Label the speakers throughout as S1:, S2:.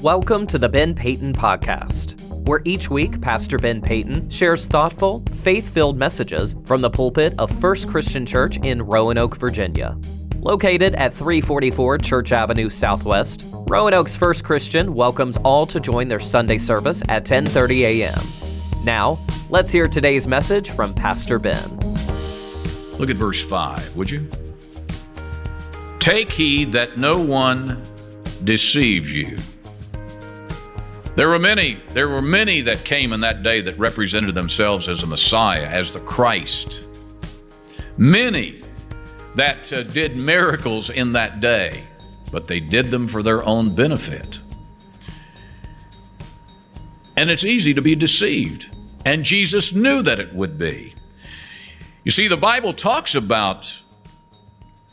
S1: Welcome to the Ben Peyton Podcast, where each week Pastor Ben Peyton shares thoughtful, faith-filled messages from the pulpit of First Christian Church in Roanoke, Virginia. Located at 344 Church Avenue Southwest, Roanoke's First Christian welcomes all to join their Sunday service at 10:30 a.m. Now, let's hear today's message from Pastor Ben.
S2: Look at verse 5, would you? Take heed that no one deceives you. There were many that came in that day that represented themselves as a Messiah, as the Christ. Many that did miracles in that day, but they did them for their own benefit. And it's easy to be deceived, and Jesus knew that it would be. You see, the Bible talks about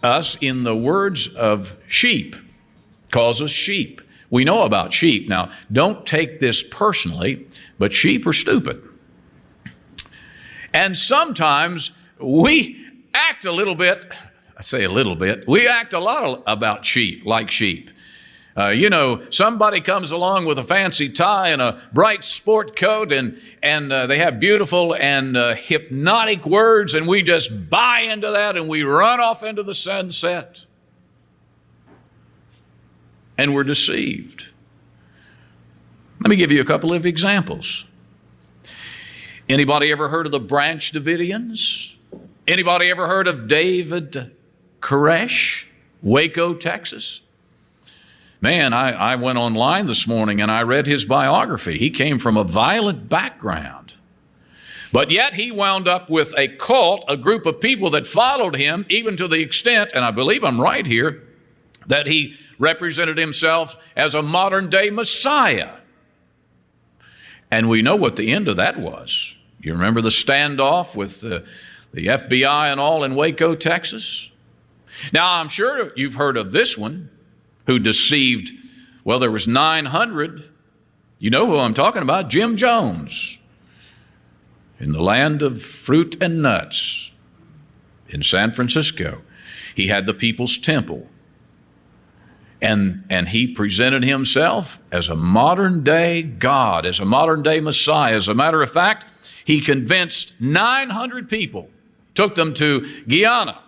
S2: us in the words of sheep, calls us sheep. We know about sheep. Now, don't take this personally, but sheep are stupid. And sometimes we act a little bit, I say a little bit, we act a lot about sheep, like sheep. Somebody comes along with a fancy tie and a bright sport coat and they have beautiful and hypnotic words, and we just buy into that and we run off into the sunset. And we're deceived. Let me give you a couple of examples. Anybody ever heard of the Branch Davidians? Anybody ever heard of David Koresh, Waco, Texas? Man, I went online this morning and I read his biography. He came from a violent background. But yet he wound up with a cult, a group of people that followed him, even to the extent, and I believe I'm right here, that he represented himself as a modern-day Messiah. And we know what the end of that was. You remember the standoff with the FBI and all in Waco, Texas? Now, I'm sure you've heard of this one who deceived, well, there was 900. You know who I'm talking about, Jim Jones, in the land of fruit and nuts in San Francisco. He had the People's Temple. And he presented himself as a modern-day God, as a modern-day Messiah. As a matter of fact, he convinced 900 people, took them to Guyana,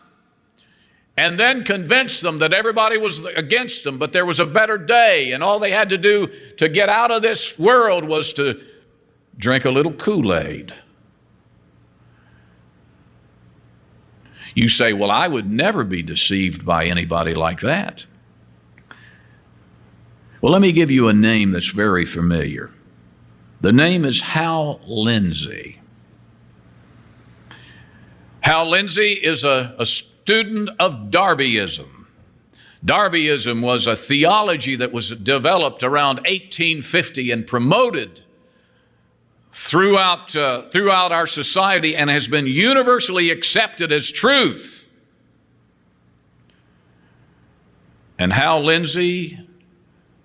S2: and then convinced them that everybody was against them, but there was a better day, and all they had to do to get out of this world was to drink a little Kool-Aid. You say, well, I would never be deceived by anybody like that. Well, let me give you a name that's very familiar. The name is Hal Lindsey. Hal Lindsey is a student of Darbyism. Darbyism was a theology that was developed around 1850 and promoted throughout our society and has been universally accepted as truth. And Hal Lindsey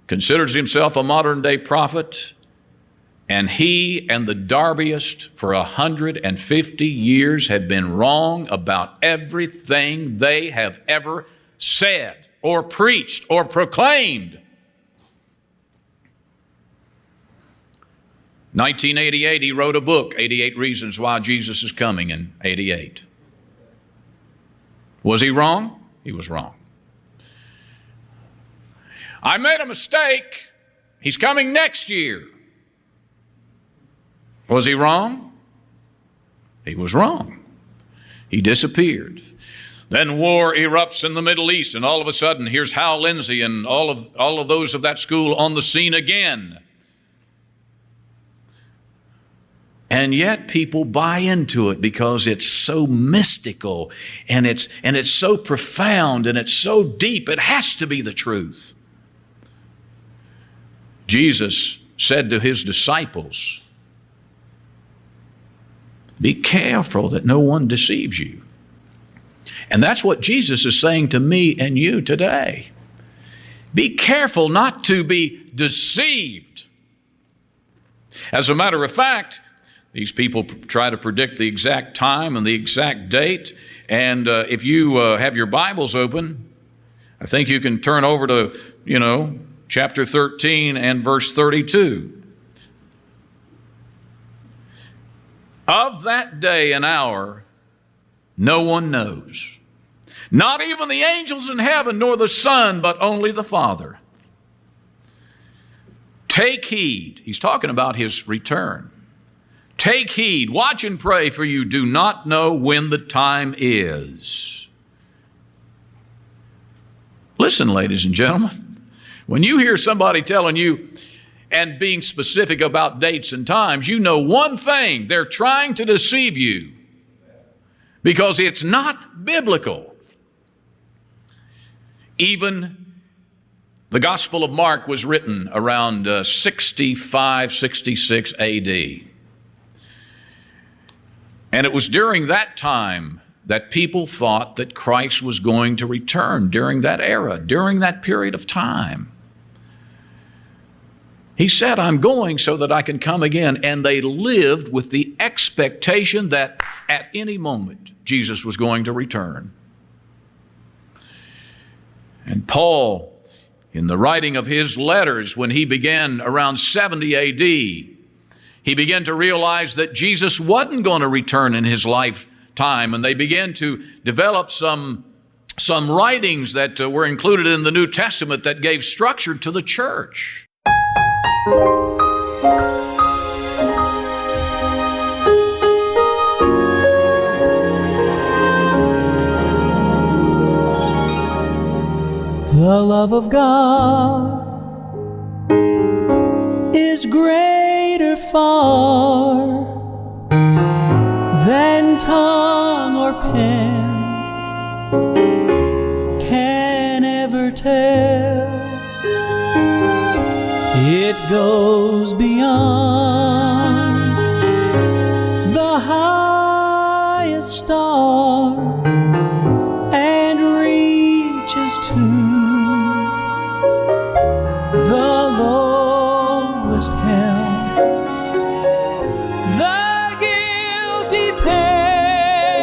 S2: considers himself a modern-day prophet, and he and the Darbyists for 150 years have been wrong about everything they have ever said or preached or proclaimed. 1988, he wrote a book, 88 Reasons Why Jesus is Coming in 88. Was he wrong? He was wrong. I made a mistake. He's coming next year. Was he wrong? He was wrong. He disappeared. Then war erupts in the Middle East, and all of a sudden, here's Hal Lindsey and all of those of that school on the scene again. And yet people buy into it because it's so mystical and it's so profound and it's so deep. It has to be the truth. Jesus said to his disciples, be careful that no one deceives you. And that's what Jesus is saying to me and you today. Be careful not to be deceived. As a matter of fact, these people try to predict the exact time and the exact date. And if you have your Bibles open, I think you can turn over to, chapter 13 and verse 32. Of that day and hour, no one knows, not even the angels in heaven, nor the Son, but only the Father. Take heed. He's talking about his return. Take heed, watch and pray, for you do not know when the time is. Listen, ladies and gentlemen, when you hear somebody telling you and being specific about dates and times, you know one thing: they're trying to deceive you because it's not biblical. Even the Gospel of Mark was written around 65, 66 A.D. And it was during that time that people thought that Christ was going to return, during that era, during that period of time. He said, I'm going so that I can come again. And they lived with the expectation that at any moment Jesus was going to return. And Paul, in the writing of his letters, when he began around 70 A.D., he began to realize that Jesus wasn't going to return in his lifetime. And they began to develop some writings that were included in the New Testament that gave structure to the church.
S3: The love of God is greater far than tongue or pen can ever tell. It goes beyond the highest star and reaches to the lowest hell. The guilty pair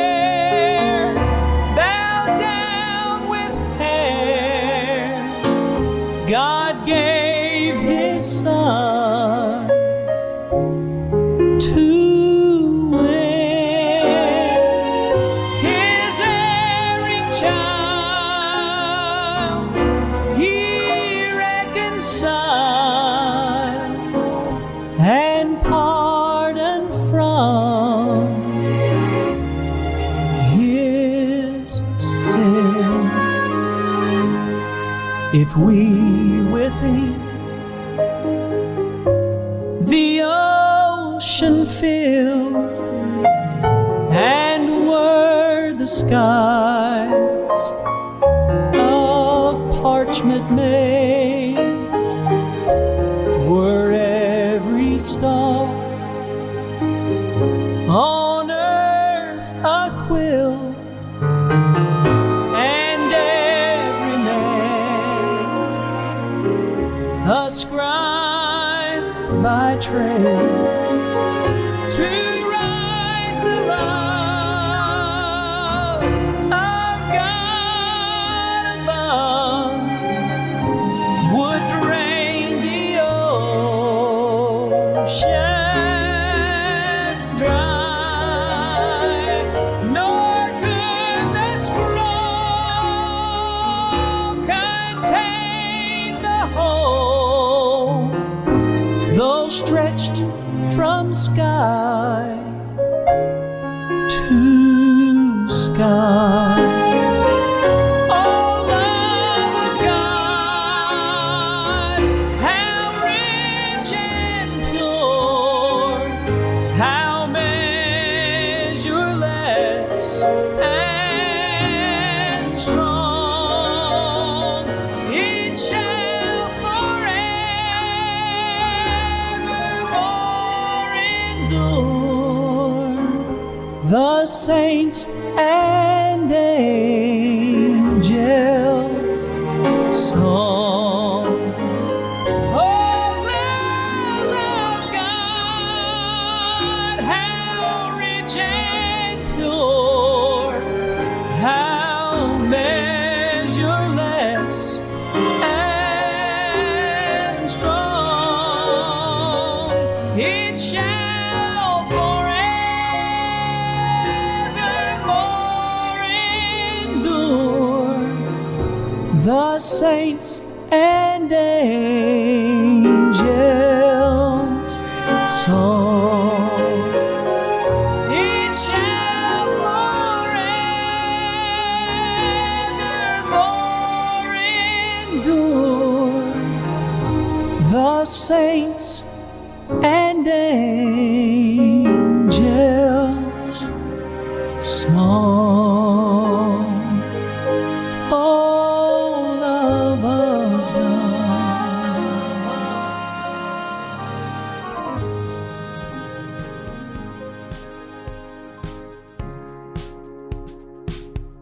S3: bow down with care. God gave His Son to win His erring child. He reconciled and pardoned from his sin. If we with ink the ocean filled and were the skies of parchment made, were every stalk on earth a quill, and every man a scribe by trade, to write the love of God above would drain the ocean dry, nor could the scroll contain the whole, though stretched from sky to sky. Oh, love of God, how rich and pure, how measureless and strong, it shall forevermore endure. The saints and angels song. Oh, love of God, how rich and pure, how measureless and the saints and angels song. It shall forevermore endure, the saints and angels song. Oh, love of God.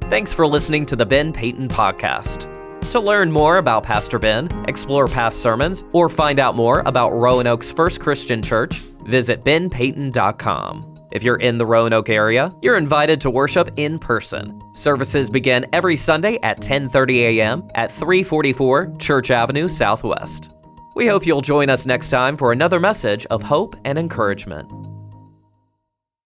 S1: Thanks for listening to the Ben Peyton Podcast. To learn more about Pastor Ben, explore past sermons, or find out more about Roanoke's First Christian Church, visit benpeyton.com. If you're in the Roanoke area, you're invited to worship in person. Services begin every Sunday at 10:30 a.m. at 344 Church Avenue Southwest. We hope you'll join us next time for another message of hope and encouragement.